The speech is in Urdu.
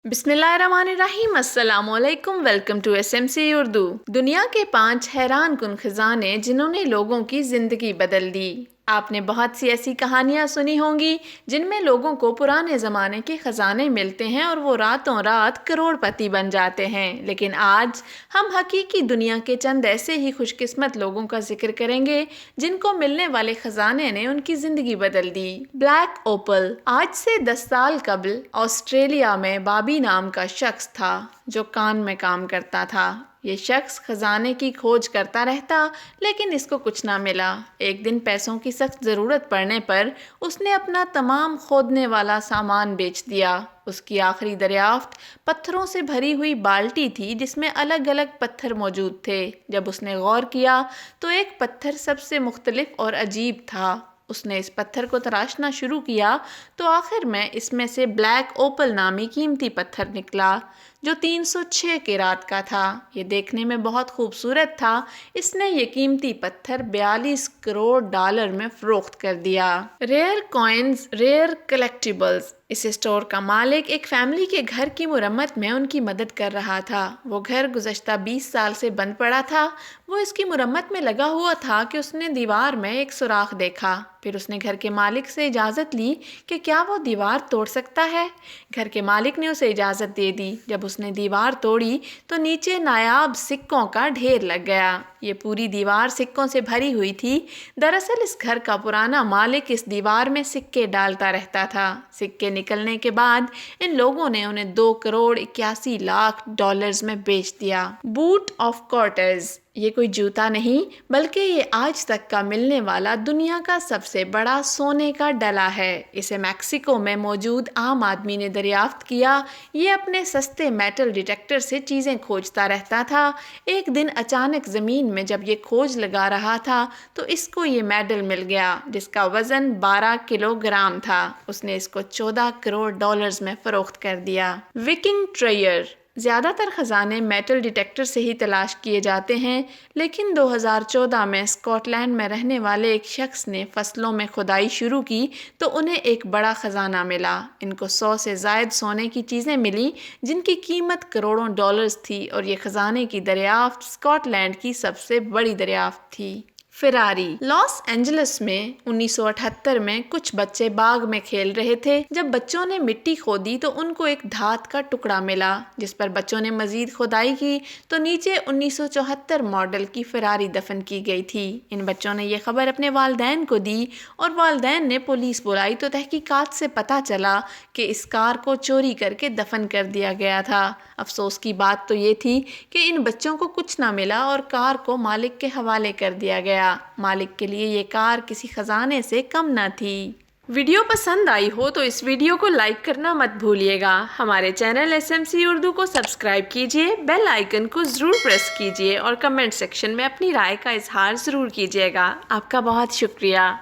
بسم اللہ الرحمن الرحیم۔ السلام علیکم، ویلکم ٹو SMC اردو۔ دنیا کے 5 حیران کن خزانے جنہوں نے لوگوں کی زندگی بدل دی۔ آپ نے بہت سی ایسی کہانیاں سنی ہوں گی جن میں لوگوں کو پرانے زمانے کے خزانے ملتے ہیں اور وہ راتوں رات کروڑ پتی بن جاتے ہیں، لیکن آج ہم حقیقی دنیا کے چند ایسے ہی خوش قسمت لوگوں کا ذکر کریں گے جن کو ملنے والے خزانے نے ان کی زندگی بدل دی۔ Black opal. آج سے 10 سال قبل آسٹریلیا میں بابی نام کا شخص تھا جو کان میں کام کرتا تھا۔ یہ شخص خزانے کی کھوج کرتا رہتا لیکن اس کو کچھ نہ ملا۔ ایک دن پیسوں کی سخت ضرورت پڑنے پر اس نے اپنا تمام کھودنے والا سامان بیچ دیا۔ اس کی آخری دریافت پتھروں سے بھری ہوئی بالٹی تھی جس میں الگ الگ پتھر موجود تھے۔ جب اس نے غور کیا تو ایک پتھر سب سے مختلف اور عجیب تھا۔ اس نے اس پتھر کو تراشنا شروع کیا تو آخر میں اس میں سے بلیک اوپل نامی قیمتی پتھر نکلا جو 306 کیرات کا تھا۔ یہ دیکھنے میں بہت خوبصورت تھا۔ اس نے یہ قیمتی پتھر 42 کروڑ ڈالر میں فروخت کر دیا۔ Rare coins, rare collectibles. اس اسٹور کا مالک ایک فیملی کے گھر کی مرمت میں ان کی مدد کر رہا تھا۔ وہ گھر گزشتہ 20 سال سے بند پڑا تھا۔ وہ اس کی مرمت میں لگا ہوا تھا کہ اس نے دیوار میں ایک سوراخ دیکھا۔ پھر اس نے گھر کے مالک سے اجازت لی کہ کیا وہ دیوار توڑ سکتا ہے۔ گھر کے مالک نے اسے اجازت دے دی۔ جب اس نے دیوار توڑی تو نیچے نایاب سکوں کا ڈھیر لگ گیا۔ یہ پوری دیوار سکوں سے بھری ہوئی تھی۔ دراصل اس گھر کا پرانا مالک اس دیوار میں سکے ڈالتا رہتا تھا۔ سکے نکلنے کے بعد ان لوگوں نے انہیں 2 کروڑ 81 لاکھ ڈالرز میں بیچ دیا۔ Boot of Carters. یہ کوئی جوتا نہیں بلکہ یہ آج تک کا ملنے والا دنیا کا سب سے بڑا سونے کا ڈلا ہے۔ اسے میکسیکو میں موجود عام آدمی نے دریافت کیا۔ یہ اپنے سستے میٹل ڈیٹیکٹر سے چیزیں کھوجتا رہتا تھا۔ ایک دن اچانک زمین میں جب یہ کھوج لگا رہا تھا تو اس کو یہ میڈل مل گیا جس کا وزن 12 کلو گرام تھا۔ اس نے اس کو 14 کروڑ ڈالرز میں فروخت کر دیا۔ وکنگ ٹریئر۔ زیادہ تر خزانے میٹل ڈیٹیکٹر سے ہی تلاش کیے جاتے ہیں، لیکن 2014 میں اسکاٹ لینڈ میں رہنے والے ایک شخص نے فصلوں میں کھدائی شروع کی تو انہیں ایک بڑا خزانہ ملا۔ ان کو 100 سے زائد سونے کی چیزیں ملیں جن کی قیمت کروڑوں ڈالرز تھی، اور یہ خزانے کی دریافت اسکاٹ لینڈ کی سب سے بڑی دریافت تھی۔ فراری۔ لاس اینجلس میں 1978 میں کچھ بچے باغ میں کھیل رہے تھے۔ جب بچوں نے مٹی کھودی تو ان کو ایک دھات کا ٹکڑا ملا، جس پر بچوں نے مزید کھدائی کی تو نیچے 1974 ماڈل کی فراری دفن کی گئی تھی۔ ان بچوں نے یہ خبر اپنے والدین کو دی اور والدین نے پولیس بلائی تو تحقیقات سے پتہ چلا کہ اس کار کو چوری کر کے دفن کر دیا گیا تھا۔ افسوس کی بات تو یہ تھی کہ ان بچوں کو کچھ نہ ملا اور کار کو مالک کے حوالے کر دیا گیا۔ مالک کے لیے یہ کار کسی خزانے سے کم نہ تھی۔ ویڈیو پسند آئی ہو تو اس ویڈیو کو لائک کرنا مت بھولیے گا۔ ہمارے چینل SMC اردو کو سبسکرائب کیجیے، بیل آئیکن کو ضرور پریس کیجیے اور کمنٹ سیکشن میں اپنی رائے کا اظہار ضرور کیجیے گا۔ آپ کا بہت شکریہ۔